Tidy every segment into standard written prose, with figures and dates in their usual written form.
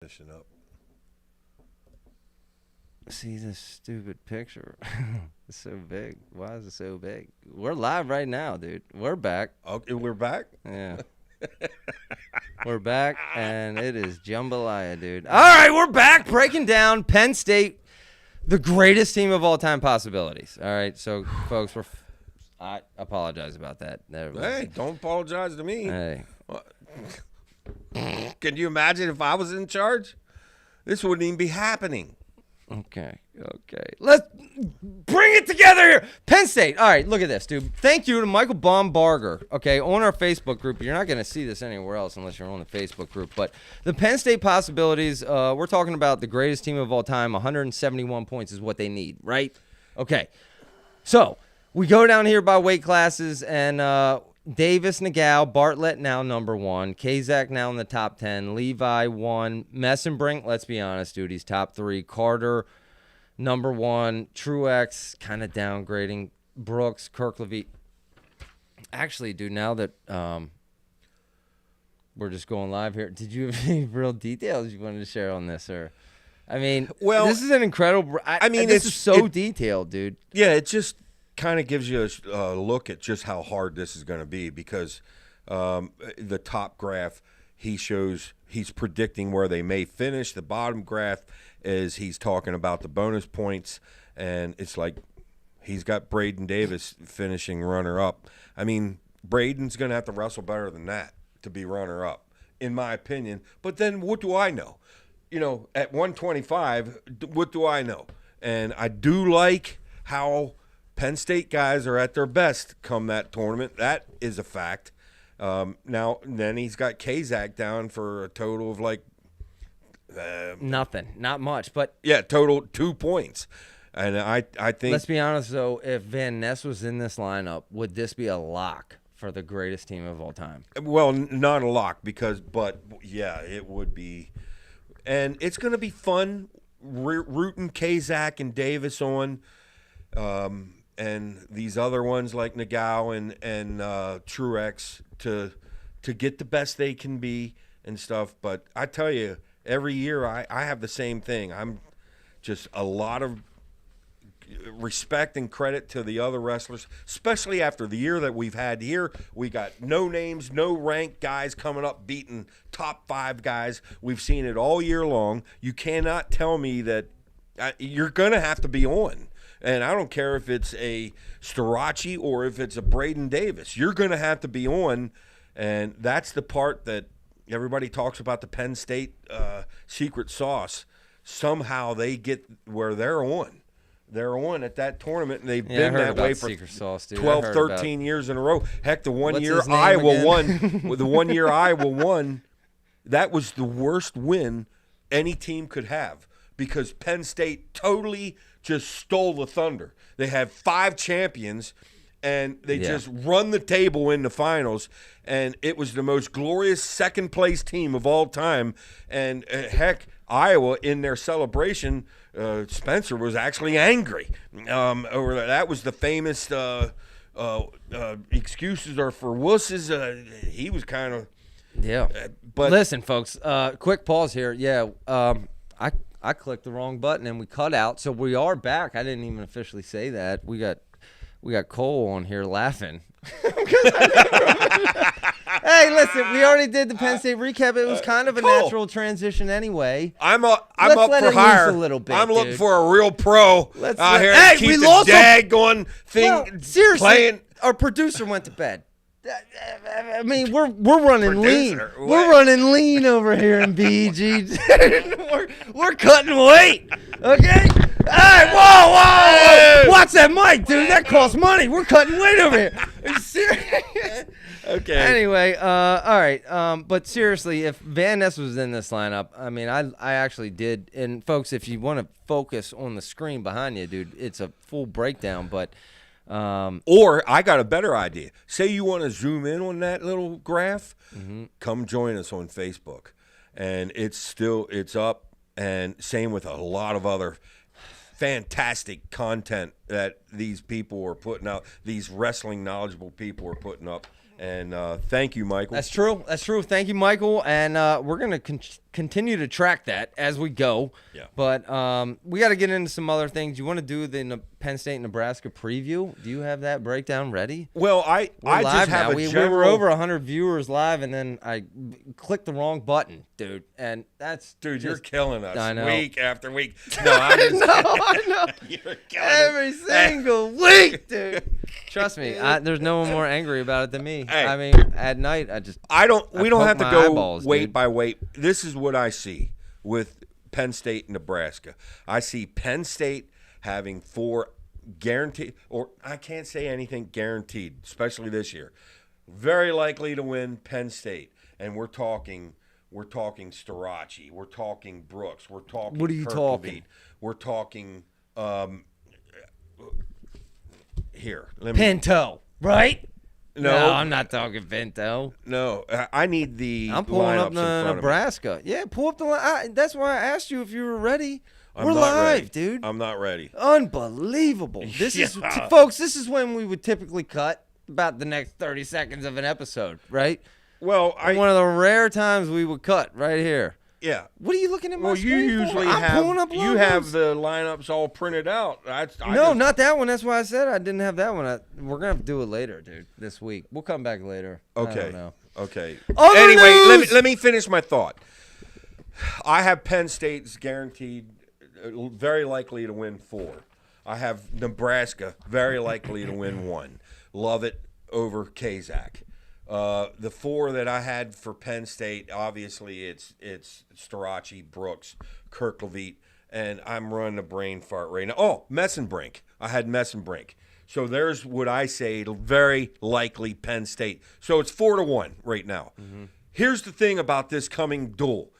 Fishing up. See this stupid picture. It's so big. Why is it so big? We're live right now, dude. We're back. Okay, we're back. Yeah. We're back, and it is jambalaya, dude. All right, we're back breaking down Penn State, the greatest team of all time possibilities. All right, so, folks, I apologize about that. Hey, don't apologize to me. Hey. Can you imagine if I was in charge? This wouldn't even be happening. Okay. Let's bring it together here. Penn State. All right, look at this, dude. Thank you to Michael Baumbarger, okay, on our Facebook group. You're not going to see this anywhere else unless you're on the Facebook group. But the Penn State possibilities, we're talking about the greatest team of all time. 171 points is what they need, right? Okay. So we go down here by weight classes, and Davis, Nagao, Bartlett now number 1. Kazak now in the top 10. Levi 1. Messenbrink, let's be honest, dude, he's top 3. Carter, number 1. Truex, kind of downgrading. Brooks, Kirklevy. Actually, dude, now that we're just going live here, did you have any real details you wanted to share on this? Or, I mean, well, this is an incredible. This is so detailed, dude. Yeah, it just kind of gives you a look at just how hard this is going to be because the top graph, he's predicting where they may finish. The bottom graph is he's talking about the bonus points, and it's like he's got Braden Davis finishing runner-up. I mean, Braden's going to have to wrestle better than that to be runner-up, in my opinion. But then what do I know? You know, at 125, what do I know? And I do like how Penn State guys are at their best come that tournament. That is a fact. Then he's got Kazak down for a total of like nothing, not much, but yeah, total 2 points. And I think, let's be honest though, if Van Ness was in this lineup, would this be a lock for the greatest team of all time? Well, not a lock but yeah, it would be, and it's going to be fun rooting Kazak and Davis on. And these other ones like Nagao and Truex to get the best they can be and stuff. But I tell you, every year I have the same thing. I'm just a lot of respect and credit to the other wrestlers, especially after the year that we've had here. We got no names, no ranked guys coming up beating top 5 guys. We've seen it all year long. You cannot tell me that you're going to have to be on. And I don't care if it's a Starachi or if it's a Braden Davis. You're going to have to be on, and that's the part that everybody talks about, the Penn State secret sauce. Somehow they get where they're on. They're on at that tournament, and they've been that way for sauce, 12, 13 years in a row. Heck, the one What's year his name Iowa again? won, the 1 year Iowa won, that was the worst win any team could have because Penn State totally just stole the thunder. They have 5 champions, and they just run the table in the finals, and it was the most glorious second-place team of all time. And, heck, Iowa, in their celebration, Spencer was actually angry over that. That was the famous excuses are for wusses. He was kind of but listen, folks, quick pause here. Yeah, I clicked the wrong button and we cut out, so we are back. I didn't even officially say that. We got Cole on here laughing. Hey, listen, we already did the Penn State recap. It was kind of a natural transition anyway. I'm up let for it hire. loose a little bit, I'm looking dude. for a real pro out here. Hey, to keep we the lost daggone thing seriously, playing. our producer went to bed. I mean, we're running lean. Producer, what? We're running lean over here in BG. we're cutting weight. Okay. All right. Whoa. Watch that mic, dude. That costs money. We're cutting weight over here. Are you serious? Okay. Anyway, all right. But seriously, if Van Ness was in this lineup, I mean, I actually did. And folks, if you want to focus on the screen behind you, dude, it's a full breakdown. But or I got a better idea. Say you want to zoom in on that little graph, come join us on Facebook, and it's up. And same with a lot of other fantastic content that these people are putting out. These wrestling knowledgeable people are putting up. And thank you, Michael. That's true. That's true. Thank you, Michael. And we're going to continue to track that as we go. Yeah. But we got to get into some other things. You want to do the Penn State Nebraska preview? Do you have that breakdown ready? Well, I just have we were over 100 viewers live, and then I clicked the wrong button, dude. And that's you're killing us I know. week after week. No, I know. You're killing every us. single week, dude. Trust me, there's no one more angry about it than me. Hey. I mean, at night, We don't have to my go eyeballs, weight dude. by weight. This is what I see with Penn State and Nebraska. I see Penn State having 4 guaranteed, or I can't say anything guaranteed, especially this year. Very likely to win Penn State, and we're talking Storaci, we're talking Brooks, we're talking. What are you talking? We're talking. Here, let me. Pinto, right? No, I'm not talking Pinto. No, I need the. I'm pulling up lineups in front of me. Nebraska. Yeah, pull up the line. That's why I asked you if you were ready. We're not live, ready. dude. I'm not ready. Unbelievable. This is, Yeah. folks, this is when we would typically cut about the next 30 seconds of an episode, right? Well, One of the rare times we would cut right here. yeah. What are you looking at my Well, you screen for? usually I'm pulling up you have logos. the lineups all printed out. No, not that one. That's why I said I didn't have that one. We're going to have to do it later, dude, this week. We'll come back later. I Okay. don't know. Okay. Other Anyway, news! let me finish my thought. I have Penn State's guaranteed, very likely to win 4. I have Nebraska very likely to win 1. Love it over Kazak. The 4 that I had for Penn State, obviously it's Storaci, Brooks, Kirkleviet, and I'm running a brain fart right now. Oh, Messenbrink. I had Messenbrink. So there's what I say, very likely Penn State. So it's 4-1 right now. Mm-hmm. Here's the thing about this coming duel.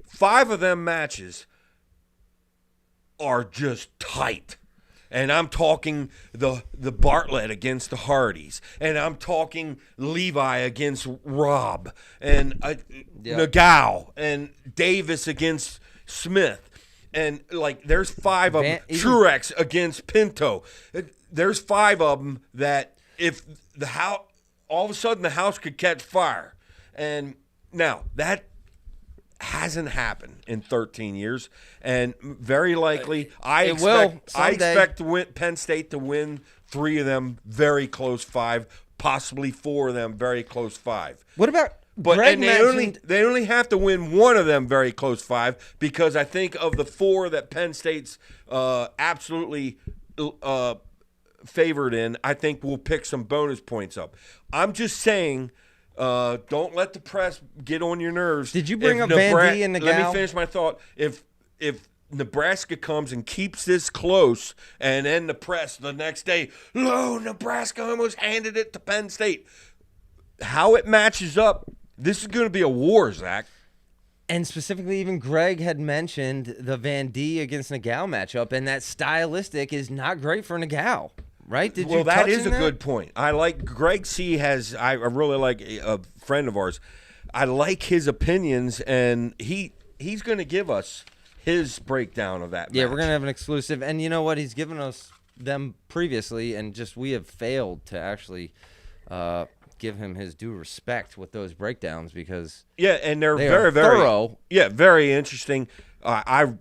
5 of them matches are just tight. And I'm talking the Bartlett against the Hardys. And I'm talking Levi against Robb. And Nagao. And Davis against Smith. And, there's 5 of them. Truex against Pinto. There's 5 of them that if the house, all of a sudden the house could catch fire. And now, that hasn't happened in 13 years, and very likely I expect Penn State to win 3 of them very close 5, possibly 4 of them very close 5. What about they only have to win 1 of them very close 5, because I think of the 4 that Penn State's absolutely favored in, I think we'll pick some bonus points up. I'm just saying. Don't let the press get on your nerves. Did you bring up Van D and Nagao? Let me finish my thought. If Nebraska comes and keeps this close, and then the press the next day, Nebraska almost handed it to Penn State. How it matches up, this is going to be a war, Zach. And specifically, even Greg had mentioned the Van D against Nagao matchup, and that stylistic is not great for Nagao. Right? That is a good point. I like Greg C. I really like a friend of ours. I like his opinions, and he's going to give us his breakdown of that match. Yeah, we're going to have an exclusive. And you know what? He's given us them previously, and we have failed to actually give him his due respect with those breakdowns, because and they're they very, are very thorough. Yeah, very interesting. I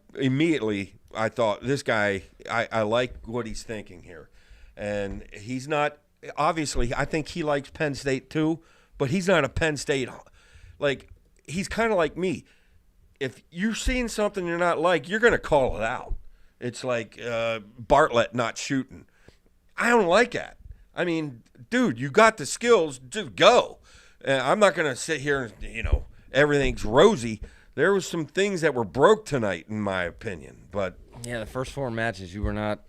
thought this guy, I like what he's thinking here. And he's not, obviously, I think he likes Penn State too, but he's not a Penn State, he's kind of like me. If you're seeing something you're not you're going to call it out. It's like Bartlett not shooting. I don't like that. I mean, dude, you got the skills, just go. I'm not going to sit here and, everything's rosy. There was some things that were broke tonight, in my opinion. But yeah, the first 4 matches, you were not.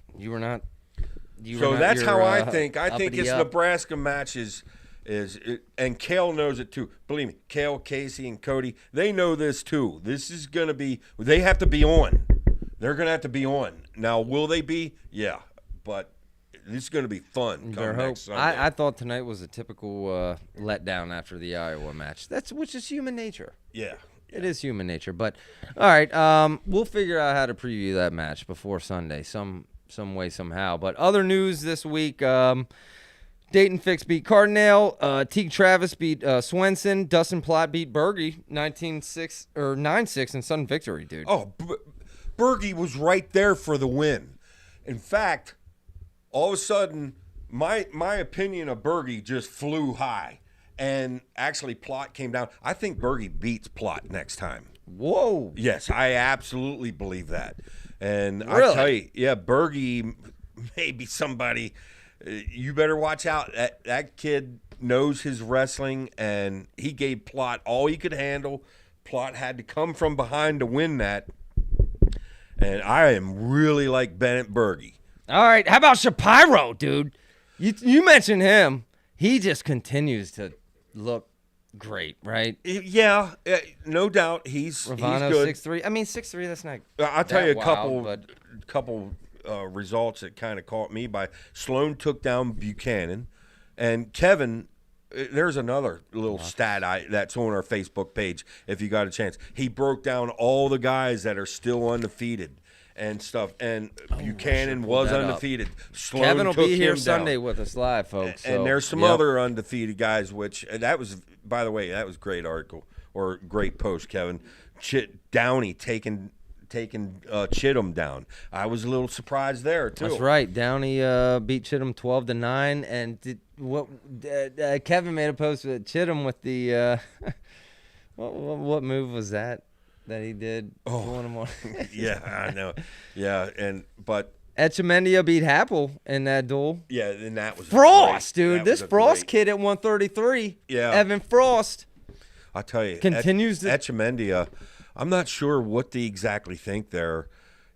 That's how I think. I think this Nebraska match is, and Kale knows it too. Believe me, Kale, Casey, and Cody, they know this too. This is going to be, they have to be on. They're going to have to be on. Now, will they be? Yeah, but this is going to be fun. Next Sunday. I thought tonight was a typical letdown after the Iowa match. Which is human nature. Yeah. It is human nature. But, all right, we'll figure out how to preview that match before Sunday, some way, somehow. But other news this week, Dayton Fix beat Cardinale. Teague Travis beat Swenson. Dustin Platt beat Berge 19-6 or 9-6 in sudden victory, dude. Oh, Berge was right there for the win. In fact, all of a sudden, my opinion of Berge just flew high, and actually Plott came down. I think Berge beats Plott next time. Whoa. Yes, I absolutely believe that. And Really? I tell you, yeah, Berge may be somebody. You better watch out. That kid knows his wrestling, and he gave Plott all he could handle. Plott had to come from behind to win that. And I am really like Bennett Berge. All right, how about Shapiro, dude? You mentioned him. He just continues to look great, right? Yeah, no doubt. He's Ravano good. 6'3". I mean, 6'3", that's not I'll tell that you a couple but results that kind of caught me by. Sloan took down Buchanan, and Kevin. There's another little stat that's on our Facebook page. If you got a chance, he broke down all the guys that are still undefeated and stuff. And Buchanan was undefeated. Sloan Kevin will took be here him Sunday down. with us live, folks. And there's some other undefeated guys. Which that was, by the way, that was a great article or great post, Kevin. Downey taking Chittum down. I was a little surprised there too. That's right. Downey beat Chittum 12-9, and Kevin made a post with Chittum with the what move was that he did? Oh, yeah, I know. Yeah, but Echemendia beat Happel in that duel. Yeah, and that was Frost, dude. This Frost kid at 133. Yeah, Evan Frost. I'll tell you, continues to Echemendia. I'm not sure what they exactly think there.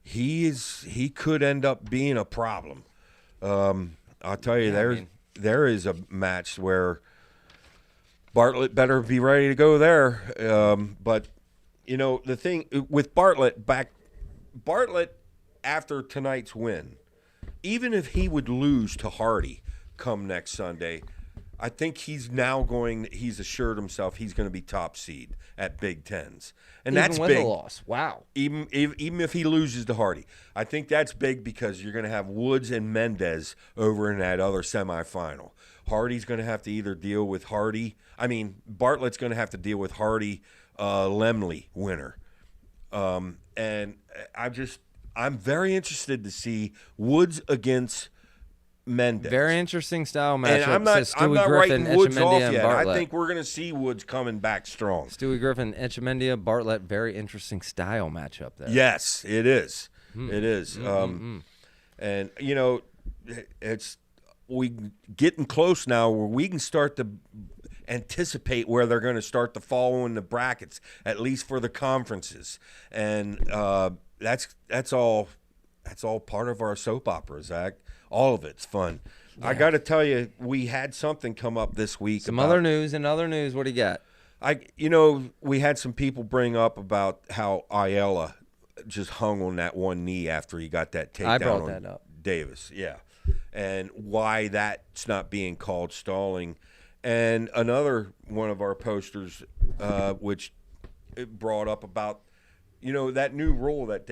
He could end up being a problem. I'll tell you, there is a match where Bartlett better be ready to go there. But you know the thing with Bartlett after tonight's win, even if he would lose to Hardy come next Sunday, I think he's assured himself he's going to be top seed at Big Tens. And even that's with big. a loss. Wow. Even if he loses to Hardy. I think that's big because you're going to have Woods and Mendez over in that other semifinal. Hardy's going to have to either deal with Bartlett's going to have to deal with Hardy, Lemley winner. And I'm very interested to see Woods against Mendez. Very interesting style matchup. And I'm not Griffin, writing Woods off Echemendia, yet. Bartlett. I think we're going to see Woods coming back strong. Stewie Griffin, Echemendia, Bartlett, very interesting style matchup there. Yes, it is. It is. And, you know, we getting close now where we can start to anticipate where they're going to start to fall in the brackets, at least for the conferences. And that's all part of our soap opera, Zach. All of it's fun. Yeah. I got to tell you, we had something come up this week. Other news. What do you got? We had some people bring up about how Ayala just hung on that one knee after he got that takedown. I brought that up. Davis, yeah. And why that's not being called stalling. And another one of our posters, which it brought up about, that new rule that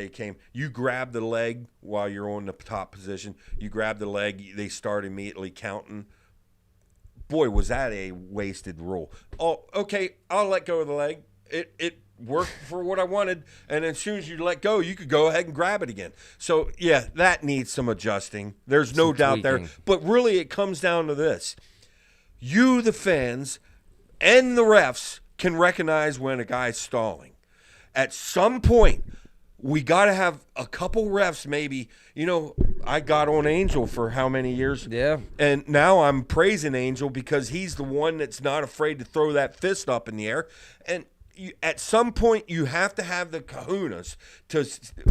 you grab the leg while you're on the top position. You grab the leg, they start immediately counting. Boy, was that a wasted rule. Oh, okay, I'll let go of the leg. It worked for what I wanted, and as soon as you let go, you could go ahead and grab it again. So, yeah, that needs some adjusting. There's no doubt there. But really, it comes down to this. You, the fans, and the refs can recognize when a guy's stalling. At some point, we got to have a couple refs maybe. I got on Angel for how many years? Yeah. And now I'm praising Angel because he's the one that's not afraid to throw that fist up in the air. And at some point, you have to have the kahunas to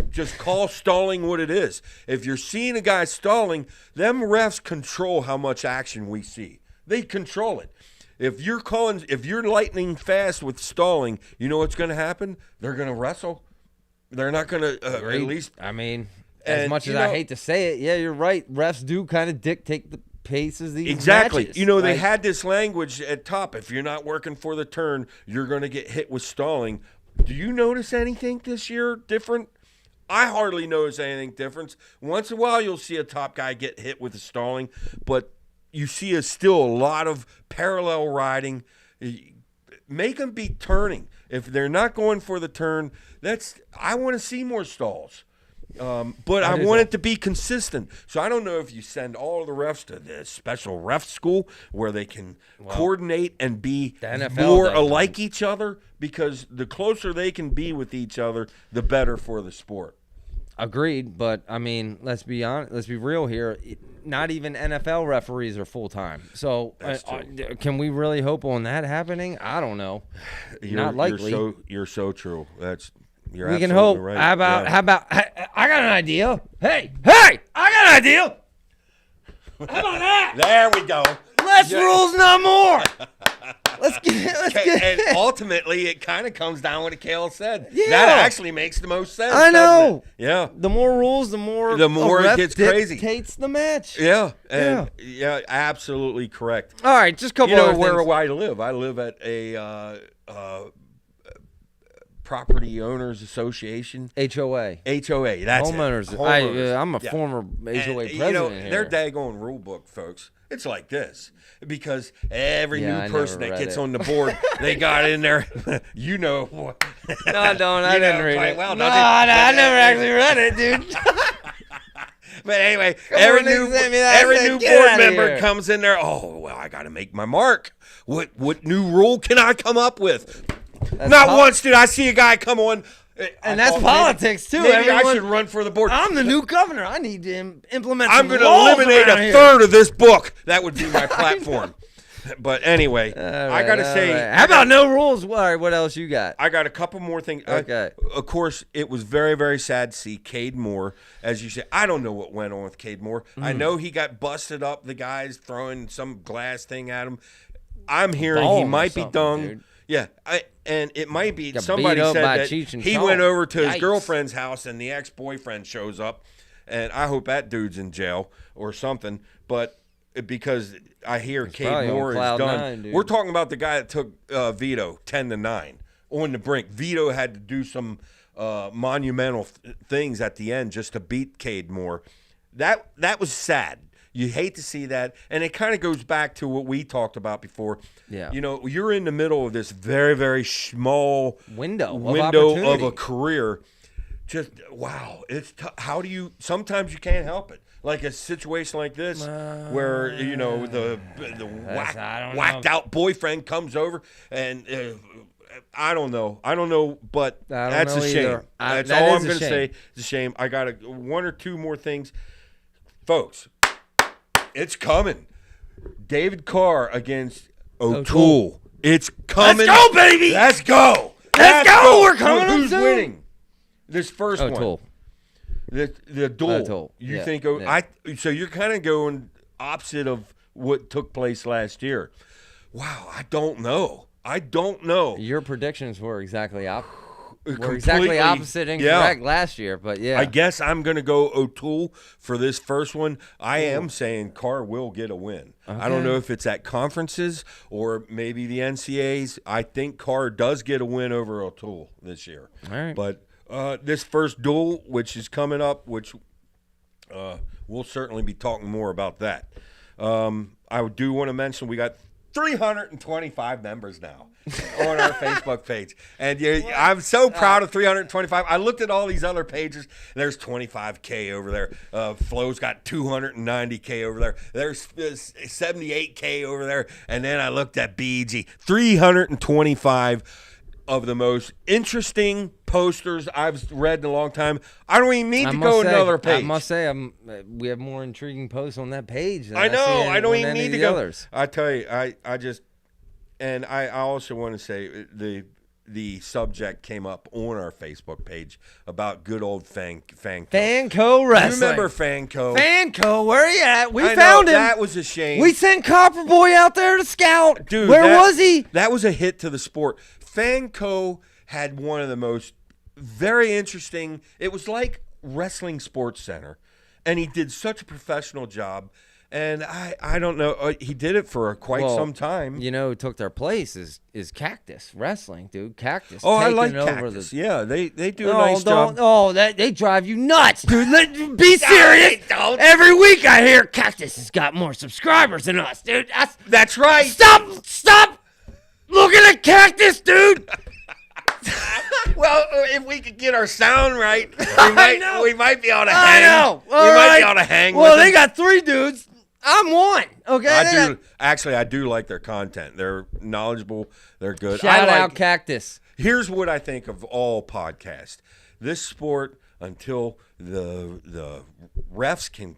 just call stalling what it is. If you're seeing a guy stalling, them refs control how much action we see. They control it. If you're lightning fast with stalling, you know what's going to happen? They're going to wrestle. They're not going to at least. I mean, as much as I hate to say it, yeah, you're right. Refs do kind of dictate the pace of these matches. They had this language at top. If you're not working for the turn, you're going to get hit with stalling. Do you notice anything this year different? I hardly notice anything different. Once in a while, you'll see a top guy get hit with the stalling, but you see still a lot of parallel riding. Make them be turning. If they're not going for the turn, I want to see more stalls. But I want it to be consistent. So I don't know if you send all of the refs to this special ref school where they can coordinate and be more alike each other, because the closer they can be with each other, the better for the sport. Agreed, but I mean, let's be honest. Let's be real here. Not even NFL referees are full time. So, can we really hope on that happening? I don't know. Not likely. You're so true. You're we can hope. Right. How about? I got an idea. Hey! I got an idea. How about that? There we go. Less rules, not more. Let's get. And ultimately, it kind of comes down what Cale said. Yeah. That actually makes the most sense. I know. Yeah. The more rules, the more it gets crazy. Dictates the match. Yeah. And yeah, absolutely correct. All right, just a couple of where things. I live. I live at a property owners association. HOA. That's homeowners. Homeowners. I'm a former HOA president. You know, their daggone rule book, folks. It's like this, because every new person that gets on the board, they got in there. You know. No, I don't. I didn't read it. Well, no, I never actually read it, dude. But anyway, every new board member comes in there. Oh, well, I got to make my mark. What new rule can I come up with? Not once did I see a guy come on. And that's politics, too. Maybe I should run for the board. I'm the new governor. I need to implement I'm going to eliminate a third of this book. That would be my platform. But anyway, I got to say. How about no rules? What else you got? I got a couple more things. Okay. Of course, it was very, very sad to see Cade Moore. As you said, I don't know what went on with Cade Moore. I know he got busted up. The guys throwing some glass thing at him. I'm hearing he might be dung. Dude. Yeah, and it might be Got somebody beat up said by that Cheech and he Chong. went over to his Yikes. girlfriend's house and the ex-boyfriend shows up, and I hope that dude's in jail or something. But because I hear Cade Moore is done, dude. we're talking about the guy that took Vito 10-9 on the brink. Vito had to do some monumental things at the end just to beat Cade Moore. That was sad. You hate to see that, and it kind of goes back to what we talked about before. Yeah. You know, you're in the middle of this very, very small window of a career. Just, wow. How do you – sometimes you can't help it. Like a situation like this where, you know, the whacked out boyfriend comes over and I don't know, but that's a shame. That's all I'm going to say. It's a shame. I got one or two more things. Folks, it's coming. David Carr against O'Toole. It's coming. Let's go, baby. Let's go. Let's go. We're coming. Who's winning this first O'Toole. one? The duel. O'Toole. You think? So you're kind of going opposite of what took place last year. Wow. I don't know. Your predictions were exactly opposite. Completely, exactly opposite and correct last year, but yeah. I guess I'm going to go O'Toole for this first one. I am saying Carr will get a win. Okay. I don't know if it's at conferences or maybe the NCAAs. I think Carr does get a win over O'Toole this year. All right. But this first duel, which is coming up, which we'll certainly be talking more about that. I do want to mention we got 325 members now on our Facebook page. And I'm so proud of 325. I looked at all these other pages. There's 25K over there. Flo's got 290K over there. There's 78K over there. And then I looked at BG. 325 of the most interesting posters I've read in a long time. I don't even need to go another page. I must say, we have more intriguing posts on that page. Than I know. I don't even need to go. Others. I tell you, I also want to say the subject came up on our Facebook page about good old Fanco. Fanco Wrestling. You remember Fanco? Fanco, where are you at? We I found know, him. That was a shame. We sent Copper Boy out there to scout. Dude, where was he? That was a hit to the sport. Fanco had one of the most very interesting. It was like Wrestling Sports Center, and he did such a professional job. And I don't know. He did it for quite some time. You know who took their place is Cactus Wrestling, dude. Cactus. Oh, I like over Cactus. Yeah, they do a nice job. Oh, they drive you nuts, dude. Be serious. Every week I hear Cactus has got more subscribers than us, dude. That's right. Stop looking at Cactus, dude. Well, if we could get our sound right, we might be able to hang. I know. We might be able to hang. Well, with they them. got 3 dudes. I'm one. Okay. I do like their content. They're knowledgeable. They're good. Shout out Cactus. Here's what I think of all podcasts. This sport, until the refs can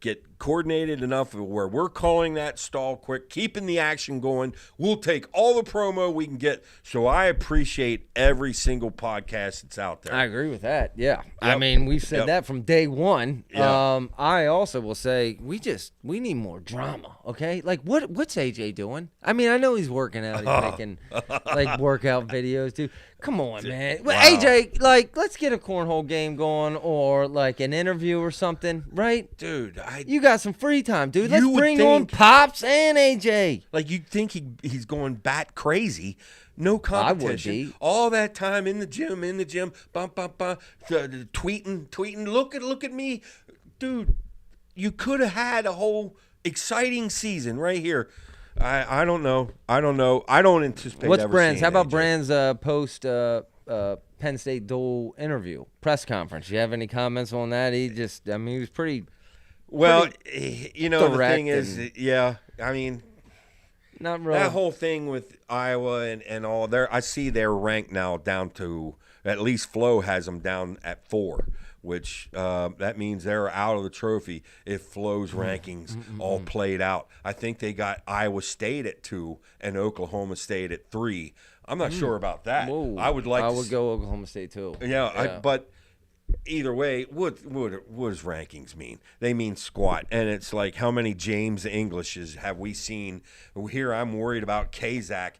get coordinated enough where we're calling that stall quick, keeping the action going. We'll take all the promo we can get. So I appreciate every single podcast that's out there. I agree with that. Yeah. Yep. I mean, we've said that from day one. Yep. I also will say we need more drama. Okay. Like what's AJ doing? I mean, I know he's working out. He's making like workout videos, dude. Come on, man. Well, Wow. AJ, like, let's get a cornhole game going or like an interview or something, right? Dude, You got some free time, dude. Let's You would bring on think- Pops and AJ. like you'd think he's going bat crazy. No competition. be. All that time in the gym, tweeting. Look at me, dude. You could have had a whole exciting season right here. I don't know. I don't anticipate. What's ever Brand's? seeing How about AJ. Brand's post Penn State dual interview press conference? You have any comments on that? He was pretty. Well, the thing is, and- yeah. I mean, Not really. that whole thing with Iowa and all there, I see they're ranked now down to, at least Flo has them down at 4, which that means they're out of the trophy if Flo's rankings all played out. I think they got Iowa State at 2 and Oklahoma State at 3. I'm not sure about that. Whoa. I would go Oklahoma State too. Yeah. But either way, what does rankings mean? They mean squat, and it's like how many James Englishes have we seen? Here I'm worried about Kazak.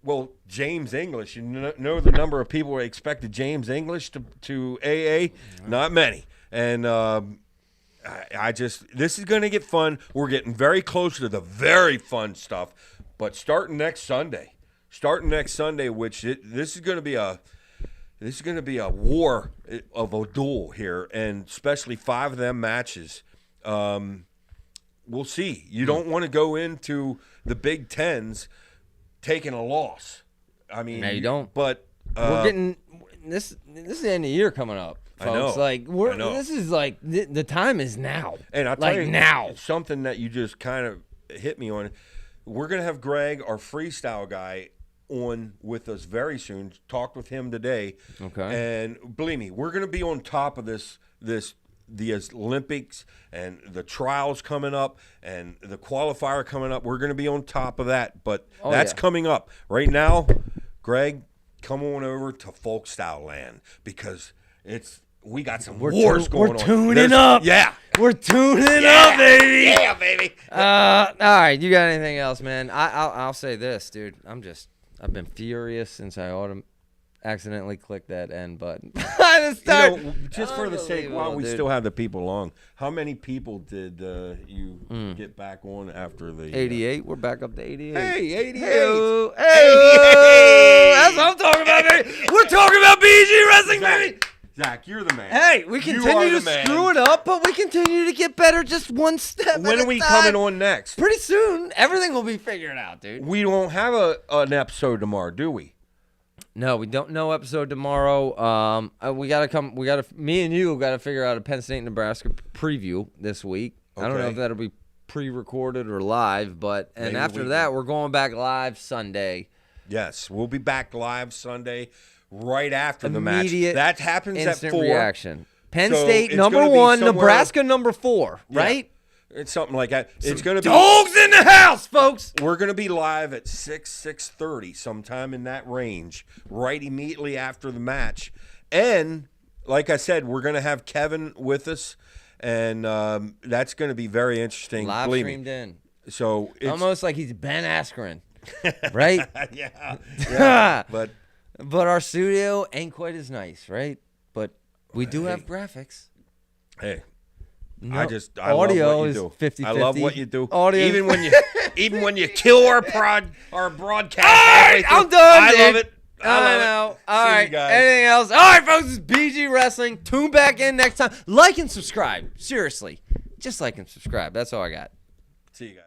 Well, James English, you know the number of people who expected James English to AA? Not many. And this is going to get fun. We're getting very close to the very fun stuff. But starting next Sunday, which this is going to be a war of a duel here, and especially 5 of them matches. We'll see. You don't want to go into the Big Tens taking a loss. I mean, No, you don't. But We're getting this. This is the end of the year coming up, I folks. know. Like I know. this is like the time is now. And I'll tell like you now. something that you just kind of hit me on. We're gonna have Greg, our freestyle guy, on with us very soon. Talked with him today. Okay. And believe me, we're gonna be on top of the Olympics and the trials coming up and the qualifier coming up. We're going to be on top of that, but that's coming up. Right now, Greg, come on over to Folk Style Land because we got some wars going on. We're tuning up. Yeah. We're tuning up, baby. Yeah, baby. All right, you got anything else, man? I'll say this, dude. I've been furious since I accidentally clicked that end button. Just for the sake, while we still have the people along, how many people did you get back on after the 88. We're back up to 88. Hey, 88. Hey, 88. that's what I'm talking about, baby. We're talking about BG wrestling, baby. Zach, you're the man. Hey, we You are continue to the man. screw it up, but we continue to get better just one step When at are we a time. coming on next? Pretty soon, everything will be figured out, dude. We don't have an episode tomorrow, do we? No, we don't know episode tomorrow. Me and you gotta figure out a Penn State Nebraska preview this week. I don't know Okay. if that'll be pre-recorded or live, but Maybe after we that, can- we're going back live Sunday. Yes, we'll be back live Sunday right after the Immediate, match. That happens at Instant 4. reaction. Penn So State it's number gonna be 1, somewhere- Nebraska number 4, Yeah. right? It's something like that. It's going to be Dogs in the house, folks. We're going to be live at 6:30, sometime in that range, right immediately after the match. And like I said, we're going to have Kevin with us, and that's going to be very interesting. Live believe me. streamed in. So it's Almost like he's Ben Askren, right? yeah. But But our studio ain't quite as nice, right? But we do have graphics. hey, No, I audio love what you is do. 50-50. I love what you do. Audio Even when you kill our broadcast. All right, I'm done. I dude. love it. I know. All See you right. guys. Anything else? All right, folks. It's BG Wrestling. Tune back in next time. Like and subscribe. Seriously, just like and subscribe. That's all I got. See you guys.